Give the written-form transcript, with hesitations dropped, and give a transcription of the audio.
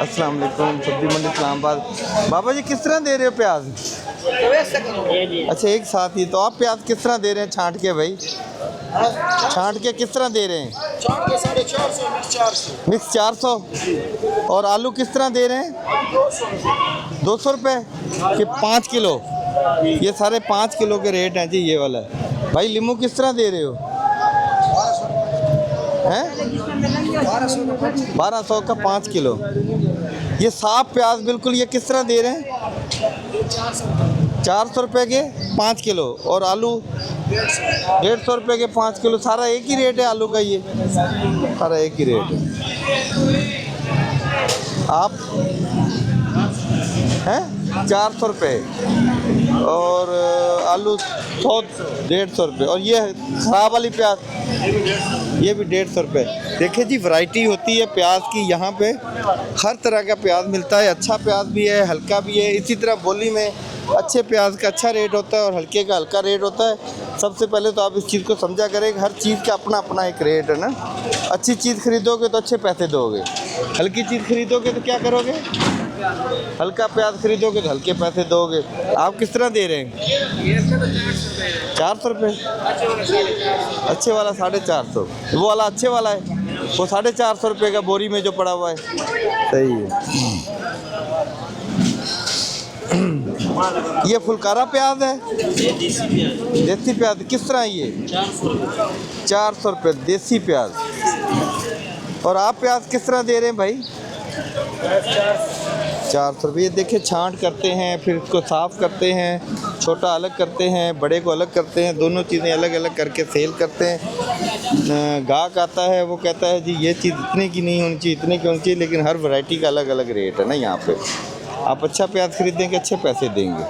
अस्सलाम वालेकुम। सब्जी मंडी इस्लामाबाद। बाबा जी किस तरह दे रहे हो प्याज? अच्छा एक साथ ही। तो आप प्याज किस तरह दे रहे हैं छांट के भाई? छांट के किस तरह दे रहे हैं? 450 मिक्स 400। और आलू किस तरह दे रहे हैं? 200 रुपये कि 5 किलो? ये सारे 5 किलो के रेट हैं जी। ये वाला भाई लीमू किस तरह दे रहे हो? हैं 1200 का 5 किलो। ये साफ प्याज बिल्कुल, ये किस तरह दे रहे हैं? 400 रुपये के 5 किलो। और आलू 150 रुपये के 5 किलो। सारा एक ही रेट है आलू का, ये सारा एक ही रेट है। आप हैं 400 रुपये और आलू 150 रुपये। और ये खराब वाली प्याज ये भी 150 रुपये। देखिए जी वैरायटी होती है प्याज की यहाँ पे, हर तरह का प्याज मिलता है। अच्छा प्याज भी है, हल्का भी है। इसी तरह बोली में अच्छे प्याज का अच्छा रेट होता है और हल्के का हल्का रेट होता है। सबसे पहले तो आप इस चीज़ को समझा करें कि हर चीज़ का अपना अपना एक रेट है ना। अच्छी चीज़ खरीदोगे तो अच्छे पैसे दोगे, हल्की चीज़ खरीदोगे तो क्या करोगे? हल्का प्याज खरीदोगे तो हल्के पैसे दोगे। आप किस तरह दे रहे हैं? 400 रुपये। अच्छे वाला 450। वो वाला अच्छे वाला है, वो 450 रुपये का बोरी में जो पड़ा हुआ है। सही है। ये फुलकारा प्याज है, देसी प्याज किस तरह? ये 400 रुपये देसी प्याज। और आप प्याज किस तरह दे रहे हैं भाई? 400 रुपये। देखिए छांट करते हैं, फिर इसको साफ़ करते हैं, छोटा अलग करते हैं, बड़े को अलग करते हैं, दोनों चीज़ें अलग अलग करके सेल करते हैं। गाहक आता है वो कहता है जी ये चीज़ इतने की नहीं होनी चाहिए, इतने की होनी चाहिए, लेकिन हर वैरायटी का अलग अलग रेट है ना यहाँ पे। आप अच्छा प्याज खरीदेंगे अच्छे पैसे देंगे।